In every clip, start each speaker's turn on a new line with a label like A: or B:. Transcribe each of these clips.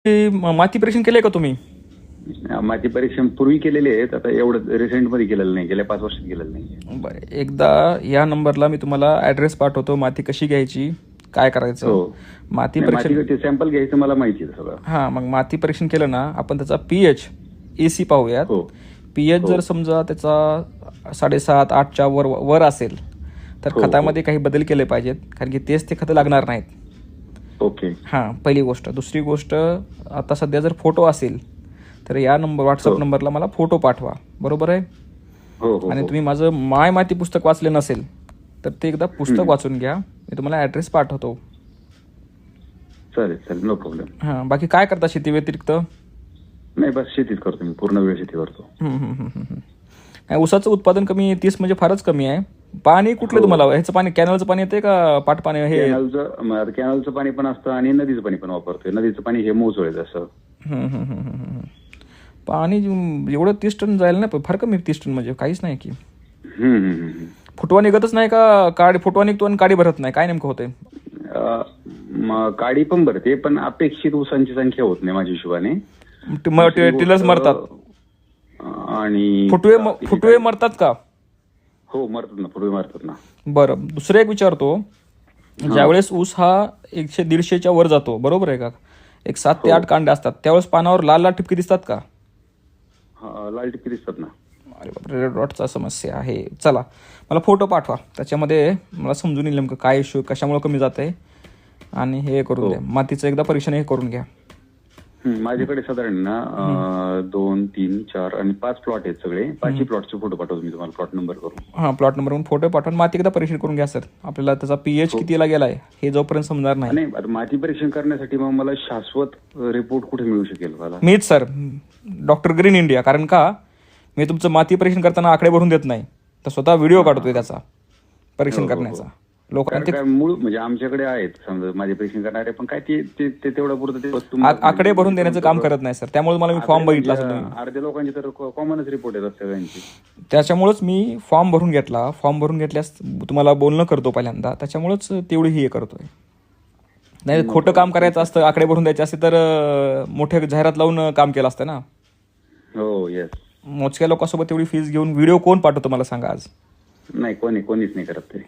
A: माती परीक्षण केलंय का तुम्ही?
B: माती परीक्षण पूर्वी केलेले आहेत, आता एवढं रिसेंट मध्ये केलेलं नाही, गेल्या 5 वर्षात केलेलं नाही.
A: बरं, एकदा या नंबरला मी तुम्हाला ऍड्रेस पाठवतो, माती कशी घ्यायची, काय करायचं.
B: हो.
A: माती परीक्षण
B: सॅम्पल घ्यायचं मला माहिती आहे सगळं.
A: हा, मग माती परीक्षण केलं ना आपण त्याचा पीएच एसी पाहूयात.
B: हो.
A: पीएच जर समजा त्याचा 7.5 8च्या वर असेल तर
B: हो,
A: खतामध्ये काही बदल केले पाहिजेत, कारण की तेच ते खतं लागणार नाहीत.
B: ओके.
A: हां, पहिली गोष्ट. दुसरी गोष्ट, आता सध्या जर फोटो असेल तर या नंबर व्हॉट्सअप नंबरला मला फोटो पाठवा, बरोबर आहे.
B: हो हो.
A: आणि तुम्ही माझं माय माती पुस्तक वाचले नसेल तर ते एकदा पुस्तक वाचून घ्या, मी तुम्हाला ॲड्रेस पाठवतो.
B: चालेल चालेल, नो प्रॉब्लेम.
A: हां, बाकी काय करता शेती व्यतिरिक्त?
B: नाही, बस शेतीच करतो मी, पूर्ण वेळ शेती करतो.
A: नाही, ऊसाचं उत्पादन कमी 30 म्हणजे फारच कमी आहे. पाणी कुठलं तुम्हाला? ह्याचं पाणी कॅनलचं पाणी येते का पाटपाणी? हे
B: कॅनलचं पाणी पण असतं आणि नदीचं पाणी पण वापरतोय. नदीचं पाणी हे मोजोळ जसं.
A: पाणी एवढं 30 टन जायला नाही, फार कमी. 30 टन म्हणजे काहीच नाही की. फुटवा निघतच नाही का? काडी फुटवा निघतो आणि काडी भरत नाही, काय नेमकं होतंय?
B: काडी पण भरते, पण अपेक्षित ऊसांची संख्या होत नाही माझ्या हिशोबाने.
A: टिलर्स मरतात
B: आणि
A: फुटवे मरतात का?
B: हो, मरतात ना, फुटवे मरतात ना.
A: बरं, दुसरं एक विचारतो. ज्यावेळेस ऊस हा 100-150च्या वर जातो, बरोबर आहे का? एक 7 ते 8 कांडे असतात, त्यावेळेस पानावर लाल लाल ठिपके दिसतात का?
B: लाल टिपके दिसतात ना.
A: अरे बापरे, रेड रॉटचा समस्या आहे. चला, मला फोटो पाठवा, त्याच्यामध्ये मला समजून येईल नेमकं काय इश्यू, कशामुळे कमी जात आहे. आणि हे करून द्या, मातीचं एकदा परीक्षण हे करून घ्या.
B: माझ्याकडे साधारण ना 2 3 4 आणि 5 प्लॉट आहेत सगळे. 5ही प्लॉटचे फोटो पाठवतो मी तुम्हाला, प्लॉट नंबर करून.
A: हां, प्लॉट नंबरवरून फोटो पाठवून माती एकदा परीक्षण करून घ्या सर. आपल्याला त्याचा पीएच कितीला गेलाय हे जोपर्यंत समजणार नाही.
B: आता माती परीक्षण करण्यासाठी मग मला शाश्वत रिपोर्ट कुठे मिळू शकेल मला?
A: मीच सर, डॉक्टर ग्रीन इंडिया. कारण का, मी तुमचं माती परीक्षण करताना आकडे भरून देत नाही, तर स्वतः व्हिडिओ काढतोय त्याचा परीक्षण करण्याचा.
B: लोकांना मूळ म्हणजे आमच्याकडे आहेत समजा माझे परीक्षण करणारे, पण काय ते तेवढं पुरतं ते वस्तू
A: आकडे भरून देण्याचं काम करत नाही सर. त्यामुळे मला मी फॉर्म बघितला असेल.
B: अर्ध्या लोकांची तर कॉमनच रिपोर्ट येतात सगळ्यांची.
A: त्याच्यामुळेच मी फॉर्म भरून घेतला. फॉर्म भरून घेतल्यास तुम्हाला बोलणं करतो पहिल्यांदा, त्याच्यामुळेच तेवढी हे करतोय. नाही, खोटं काम करायचं असतं, आकडे भरून द्यायचे असते तर मोठ्या जाहिरात लावून काम केलं असतं ना.
B: हो, येस.
A: मोजक्या लोकांसोबत तेवढी फीस घेऊन व्हिडिओ कोण पाठवतो मला सांगा आज?
B: नाही, कोणीच नाही करत ते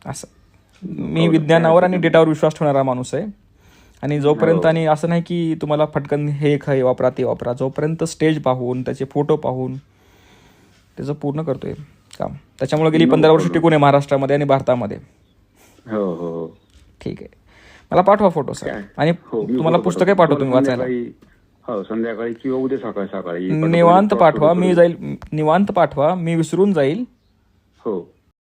A: असं. मी विज्ञानावर आणि डेटावर विश्वास ठेवणारा माणूस आहे. आणि जोपर्यंत, आणि असं नाही की तुम्हाला फटकन हे वापरा ते वापरा, जोपर्यंत स्टेज पाहून त्याचे फोटो पाहून त्याचं पूर्ण करतोय काम. त्याच्यामुळे गेली 15 वर्ष टिकून आहे महाराष्ट्रामध्ये आणि भारतामध्ये.
B: हो हो,
A: ठीक आहे, मला पाठवा फोटो सर. आणि तुम्हाला पुस्तकही पाठवतो मी वाचायला.
B: हो, संध्याकाळी किंवा उद्या सकाळी
A: निवांत पाठवा, मी जाईल. निवांत पाठवा, मी विसरून जाईल.
B: हो.